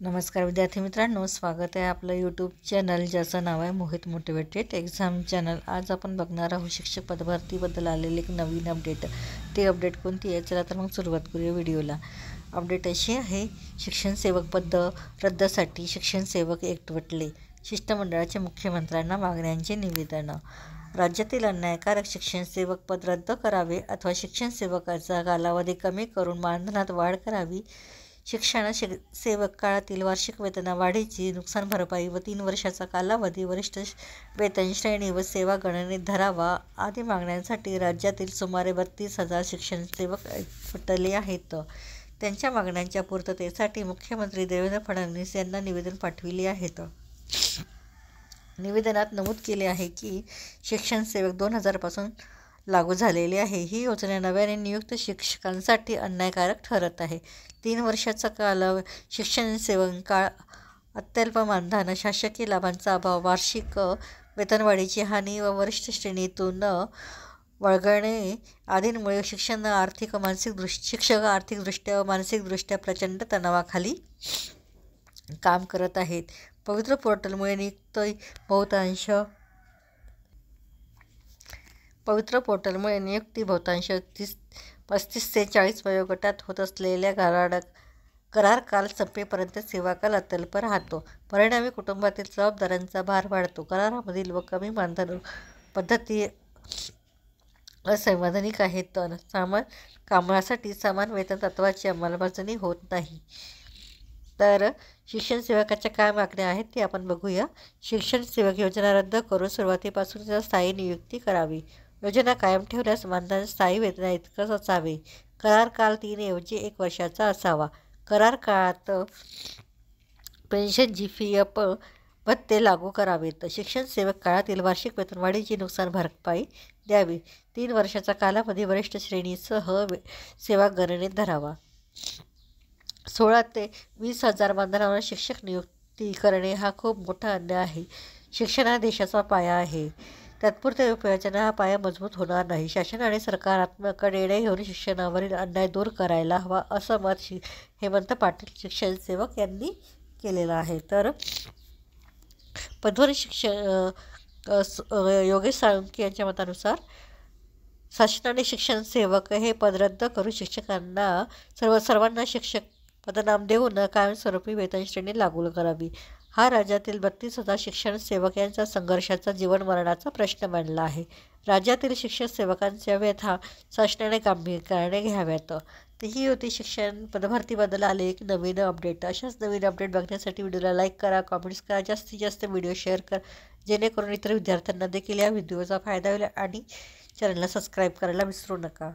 नमस्कार विद्यार्थी मित्रांनो, स्वागत आहे आपलं यूट्यूब चॅनल ज्याचं नाव आहे मोहित मोटिवेटेड एक्झाम चॅनल। आज आपण बघणार आहोत शिक्षक पदभरतीबद्दल आलेले एक नवीन अपडेट। ते अपडेट कोणती आहे, चला तर मग सुरुवात करूया व्हिडिओला। अपडेट अशी आहे, शिक्षण सेवक पद रद्दसाठी शिक्षण सेवक एकवटले, शिष्टमंडळाचे मुख्यमंत्र्यांना मागण्यांचे निवेदन। राज्यातील अन्यायकारक शिक्षण सेवक पद रद्द करावे अथवा शिक्षण सेवकाचा कालावधी कमी करून मानधनात वाढ करावी, शिक्षण सेवक काळातील वार्षिक वेतनवाढीची नुकसान भरपाई व 3 वर्षाचा कालावधी वरिष्ठ वेतन श्रेणी व सेवा गणनेत धरावा आदी मागण्यांसाठी राज्यातील सुमारे 32,000 शिक्षण सेवक एकवटले आहेत। त्यांच्या मागण्यांच्या पूर्ततेसाठी मुख्यमंत्री देवेंद्र फडणवीस यांना निवेदन पाठविले आहेत। निवेदनात नमूद केले आहे की शिक्षण सेवक 2000 पासून लागू झालेली आहे। ही योजना नव्याने नियुक्त शिक्षकांसाठी अन्यायकारक ठरत आहे। 3 वर्षाचा शिक्षण सेवकाळ, अत्यल्प मानधन, शासकीय लाभांचा अभाव, वार्षिक वेतनवाढीची हानी व वरिष्ठ श्रेणीतून वगळणे आदींमुळे शिक्षक आर्थिकदृष्ट्या व मानसिकदृष्ट्या प्रचंड तणावाखाली काम करत आहेत। पवित्र पोर्टलमुळे नियुक्ती बहुतांश 35 ते 40 वयोगटात होत असलेल्या करार काल संपेपर्यंत सेवाकाल अत्यल्प राहतो। परिणामी कुटुंबातील जबाबदाऱ्यांचा भार वाढतो। करारामधील व कमी मानधन पद्धती असंवैधानिक आहेत। समान कामासाठी समान वेतन तत्त्वाची अंमलबजावणी होत नाही। तर शिक्षण सेवकाच्या काय मागण्या आहेत ते आपण बघूया। शिक्षण सेवक योजना रद्द करून सुरुवातीपासून स्थायी नियुक्ती करावी। योजना कायम ठेवण्यास मानधन स्थायी वेतना इतकंच असावे। करार काल 3 ऐवजी 1 वर्षाचा असावा। करार काळात पेन्शन, GPF भत्ते लागू करावेत। शिक्षण सेवक काळातील वार्षिक वेतनवाढीची नुकसान भरपाई द्यावी। 3 वर्षाचा कालावधी वरिष्ठ श्रेणीसह सेवा गणनेत धरावा। 16 ते 20,000 मानधनावर शिक्षक नियुक्ती करणे हा खूप मोठा अन्याय आहे। शिक्षण हा देशाचा पाया आहे। तात्पुरत्या उपयोजनाने हा पाया मजबूत होणार नाही। शासन आणि सरकार आत्म्याकडे निर्णय घेऊन शिक्षणावरील अन्याय दूर करायला हवा, असं मत हेमंत पाटील शिक्षण सेवक यांनी केलेलं आहे। तर पदवीधर योगेश साळुंखे यांच्या मतानुसार शासनाने शिक्षण सेवक हे पद रद्द करून शिक्षकांना सर्वांना शिक्षक पदनाम देऊन कायमस्वरूपी वेतन श्रेणी लागू करावी। हा राज्यातील 32,000 शिक्षण सेवक यांचा संघर्षाचा जीवनमरणाचा प्रश्न मांडला आहे। राज्यातील शिक्षण सेवकांच्या व्यथा शासनाने गांभीर्याने घ्याव्यात। तर ही होती शिक्षण पदभरतीबद्दल आले एक नवीन अपडेट। अशाच नवीन अपडेट बघण्यासाठी व्हिडिओला लाईक करा, कमेंट्स करा, जास्तीत जास्त व्हिडिओ शेअर करा, जेणेकरून इतर विद्यार्थ्यांना देखील या व्हिडिओचा फायदा होईल, आणि चॅनलला सबस्क्राईब करायला विसरू नका।